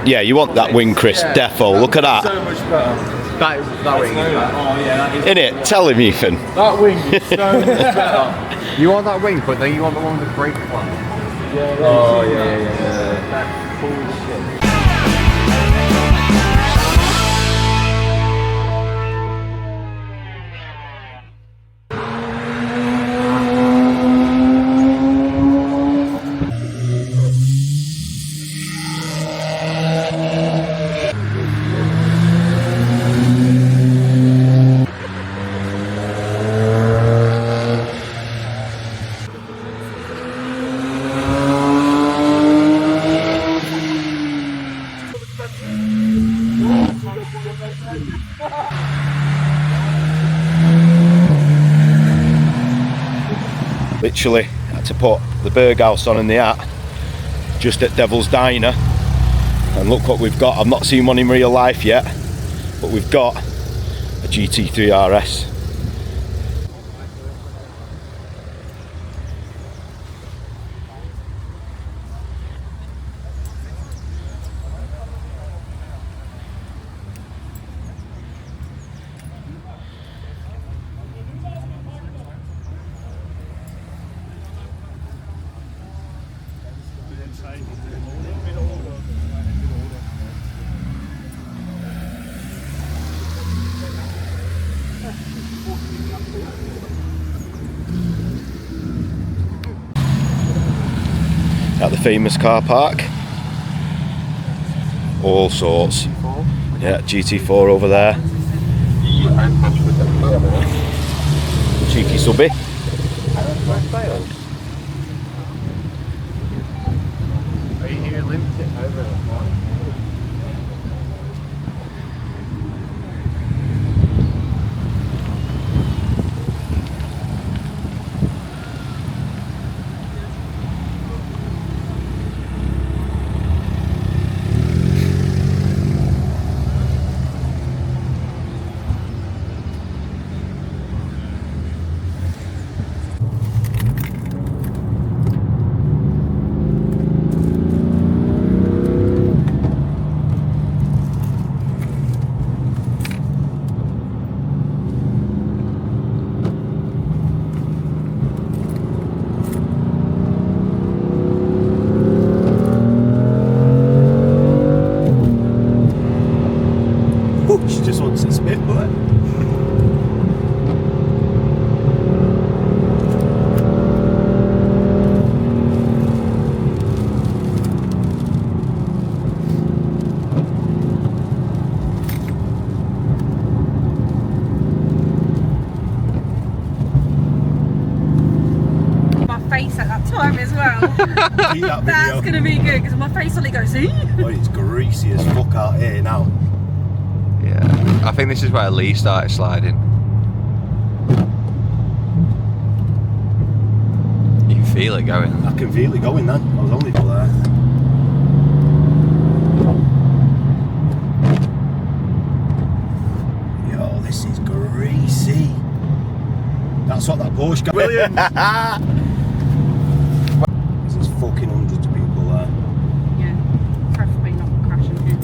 Yeah, you want that wing, Chris. Yeah, Defo. Look at that. So much better. That wing is better. Oh yeah, that is. Innit? Tell him, Ethan. That wing is so much better. You want that wing, but then you want the one with the brake clamp. Yeah. Oh yeah. That's cool as shit. Literally had to put the Berghaus on in the hat just at Devil's Diner, and look what we've got. I've not seen one in real life yet, but we've got a GT3 RS. At the famous car park, all sorts. Yeah, GT4 over there. Cheeky subby. Are you here limited over the morning? She just wants to spit, but my face at that time as well. That's going to be good because my face only goes, see? oh, it's greasy as fuck out here now. Yeah, I think this is where Lee started sliding. You can feel it going. I can feel it going then. I was only there. Yo, this is greasy. That's what that Porsche got. William! There's fucking hundreds of people there. Yeah, preferably not crashing here.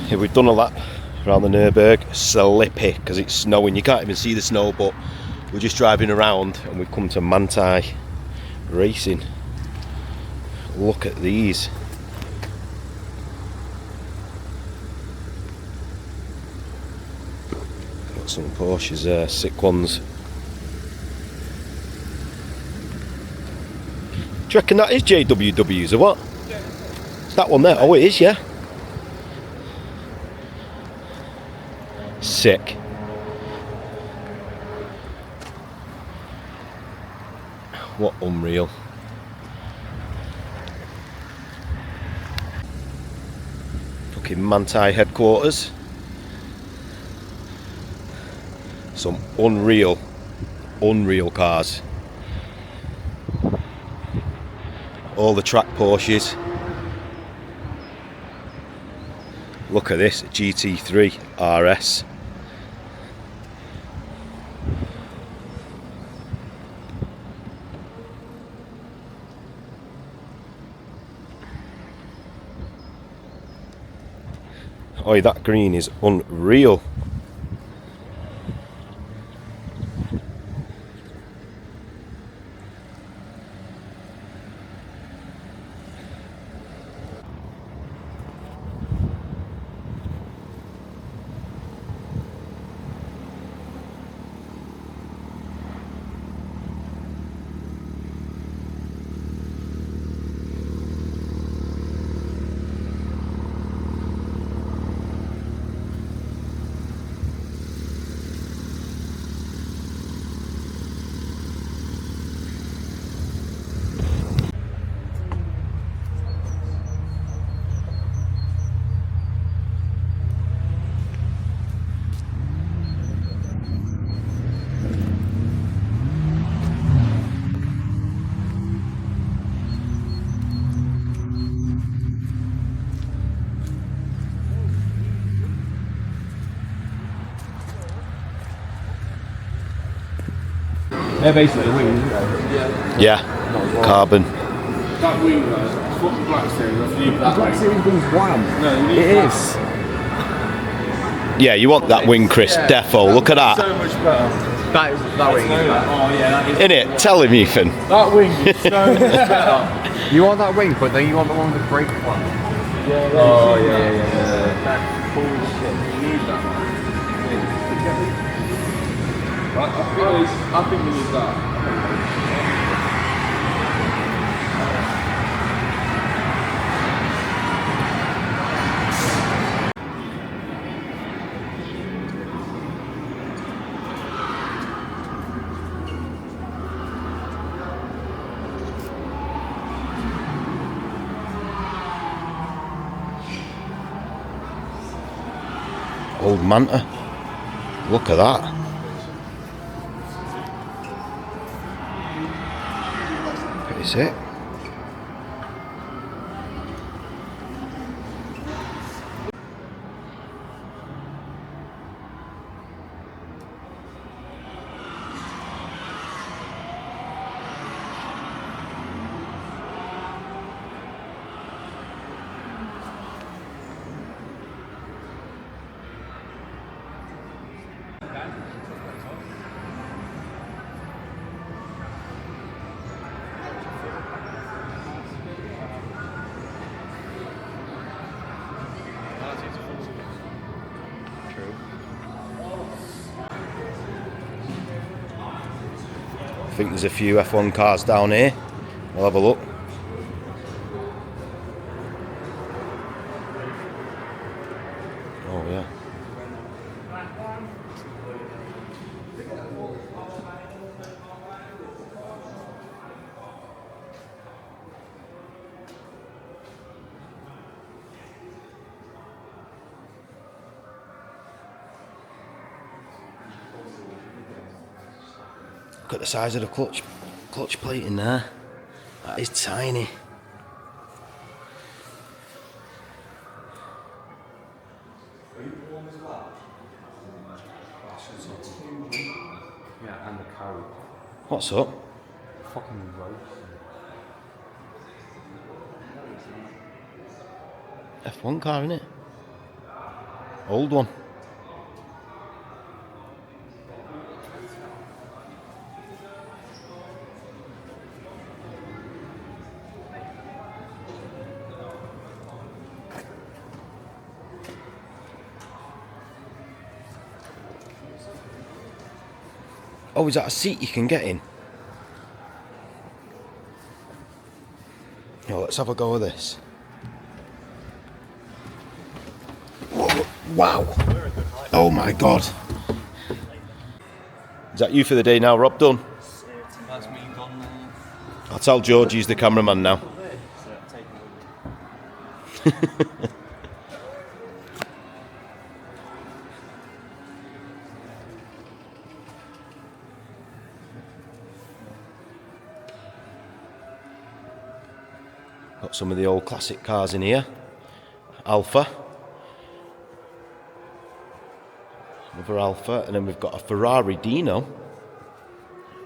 Yeah, we've done a lap around the Nurburgring. Slippy because it's snowing. You can't even see the snow, but we're just driving around and we've come to Manti Racing. Look at these. Got some Porsches there, sick ones. Do you reckon that is JWWs or what? Yeah. Is that one there? Oh, it is, yeah. Sick. What unreal. Fucking Manti headquarters. Some unreal cars. All the track Porsches. Look at this, GT3 RS. Oh, that green is unreal. They're basically wings, isn't they? Yeah, carbon. That wing though, it's what the Black Series. You need that Black wing. Series wings wham. No, you need It that. is. Yeah, you want that wing, Chris. Defo. Look at that. So much better. That wing is better. Oh yeah, that is. Innit? Tell him, Ethan. That wing is so much better. You want that wing, but then you want the one with the brake plan. Yeah, Oh yeah. That's cool as shit. You need that, man. Right, I think we need that. Old Manta. Look at that. Is it? I think there's a few F1 cars down here. We'll have a look. Oh yeah. Look at the size of the clutch plate in there. That is tiny. Yeah, and the carry. What's up? Fucking roast. F1 car, innit? Old one. Oh, is that a seat you can get in? Oh, let's have a go with this. Whoa, wow. Oh my God. Is that you for the day now, Rob? Done? That's me. I'll tell George he's the cameraman now. Got some of the old classic cars in here. Alfa. Another Alfa, and then we've got a Ferrari Dino.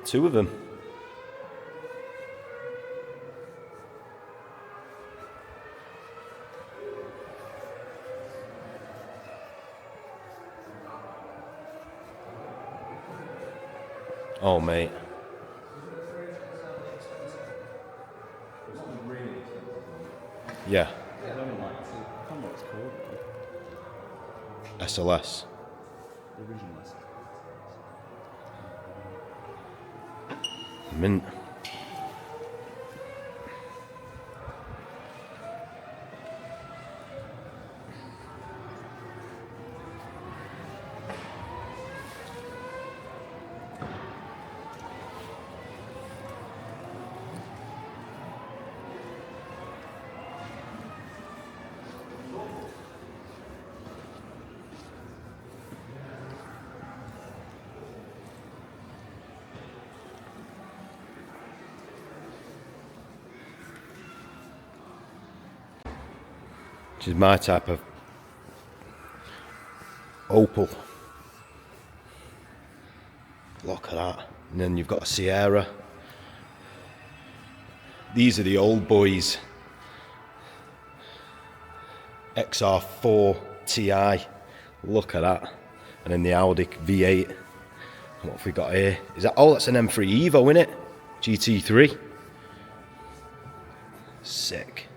2 of them. Oh, mate. Yeah. SLS. Mint. Which is my type of Opel. Look at that. And then you've got a Sierra. These are the old boys. XR4 Ti. Look at that. And then the Audi V8. What have we got here? Is that, oh, that's an M3 Evo, isn't it? GT3. Sick.